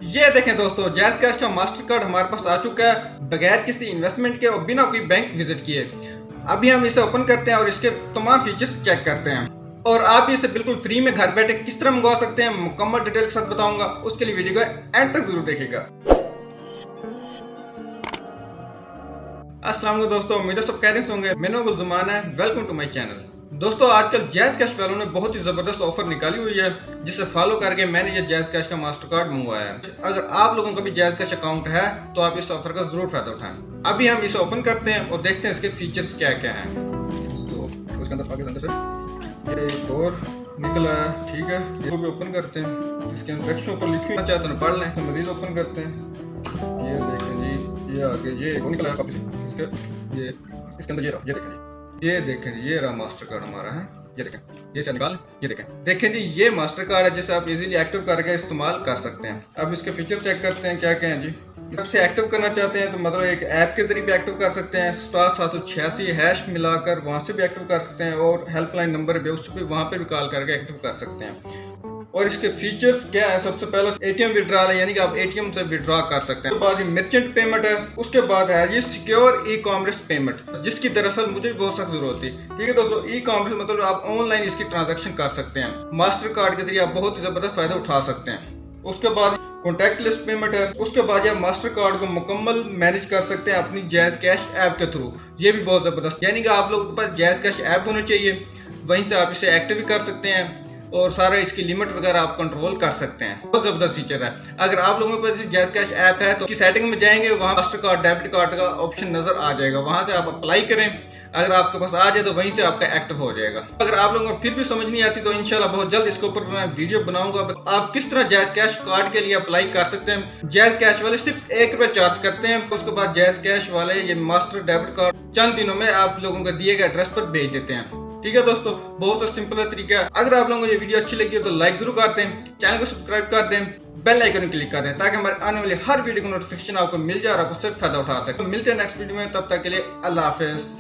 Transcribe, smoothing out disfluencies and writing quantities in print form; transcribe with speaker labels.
Speaker 1: ये देखें दोस्तों, जैज़ कैश का मास्टर कार्ड हमारे पास आ चुका है बगैर किसी इन्वेस्टमेंट के और बिना कोई बैंक विजिट किए। अभी हम इसे ओपन करते हैं और इसके तमाम फीचर्स चेक करते हैं और आप इसे बिल्कुल फ्री में घर बैठे किस तरह मंगवा सकते हैं मुकम्मल डिटेल के साथ बताऊंगा। उसके लिए वीडियो को एंड तक जरूर देखिएगा। अस्सलाम वालेकुम दोस्तों, उम्मीद है सब खैरियत से होंगे। मेरा नाम गुलज़ुमान है, वेलकम टू माय चैनल। दोस्तों आजकल जैज़ कैश वालों ने बहुत ही ज़बरदस्त ऑफर निकाली हुई है जिसे फॉलो करके मैंने ये जैज़ कैश का मास्टर कार्ड मंगवाया है। अगर आप लोगों का भी जैज़ कैश अकाउंट है तो आप इस ऑफर का जरूर फायदा उठाएं। अभी हम इसे ओपन करते हैं और देखते हैं इसके फीचर्स क्या क्या हैं। तो उसके अंदर पाकिस्तान से ये एक और निकला है, ठीक है। इसको भी ओपन करते हैं। इसके इंस्ट्रक्शन पर लिखी हुई चाहते हैं पढ़ लें। तो मजीद ओपन करते हैं। ये देखें जी, ये आगे ये वो निकला है कॉपी से इसके, ये इसके अंदर ये देखें जी, ये देखें जी, ये रहा मास्टर कार्ड हमारा है। ये देखें, ये से निकाल, ये देखें जी, ये मास्टर कार्ड है जिसे आप इजीली एक्टिव करके इस्तेमाल कर सकते हैं। अब इसके फीचर चेक करते हैं क्या क्या हैं जी। जब से एक्टिव करना चाहते हैं तो मतलब एक ऐप के जरिए भी एक्टिव कर सकते हैं, *786# मिलाकर वहां से भी एक्टिव कर सकते हैं और हेल्पलाइन नंबर भी उस पर वहां पर भी कॉल करके एक्टिव कर सकते हैं। और इसके फीचर्स क्या है, सबसे पहले एटीएम विड्रॉल है, यानी कि आप एटीएम से विड्रॉ कर सकते हैं। उसके बाद ये मर्चेंट पेमेंट है, उसके बाद है ये सिक्योर ई कॉमर्स पेमेंट जिसकी दरअसल मुझे भी बहुत सख्त जरूरत थी। ठीक है दोस्तों, ई कॉमर्स मतलब आप ऑनलाइन इसकी ट्रांजैक्शन कर सकते हैं। मास्टर कार्ड के जरिए आप बहुत ही जबरदस्त फायदा उठा सकते हैं। उसके बाद कॉन्टैक्ट लिस्ट पेमेंट है, उसके बाद आप मास्टर कार्ड को मुकम्मल मैनेज कर सकते हैं अपनी जैज़ कैश ऐप के थ्रू। ये भी बहुत जबरदस्त, यानी कि आप लोगों के पास जैज़ कैश ऐप होनी चाहिए, वहीं से आप इसे एक्टिव भी कर सकते हैं और सारा इसकी लिमिट वगैरह आप कंट्रोल कर सकते हैं। बहुत जबरदस्त फीचर है। अगर आप लोगों के पास जैज़ कैश ऐप है तो सेटिंग में जाएंगे, वहाँ मास्टर कार्ड डेबिट कार्ड का ऑप्शन नजर आ जाएगा, वहां से आप अप्लाई करें। अगर आपके पास आ जाए तो वहीं से आपका एक्टिव हो जाएगा। अगर आप लोगों को फिर भी समझ नहीं आती तो इंशाल्लाह बहुत जल्द इसके ऊपर मैं वीडियो बनाऊंगा आप किस तरह जैज़ कैश कार्ड के लिए अप्लाई कर सकते हैं। जैज़ कैश वाले सिर्फ ₹1 चार्ज करते हैं, उसके बाद जैज़ कैश वाले ये मास्टर डेबिट कार्ड चंद दिनों में आप लोगों को दिए गए एड्रेस पर भेज देते हैं। ठीक है दोस्तों, बहुत सा सिंपल तरीका है। अगर आप लोगों को ये वीडियो अच्छी लगी हो तो लाइक जरूर कर दें, चैनल को सब्सक्राइब कर दें, बेल आइकन क्लिक कर दें ताकि हमारे आने वाली हर वीडियो का नोटिफिकेशन आपको मिल जाए और आप उससे फायदा उठा सकें। तो मिलते हैं नेक्स्ट वीडियो में, तब तक के लिए अल्लाह हाफिज।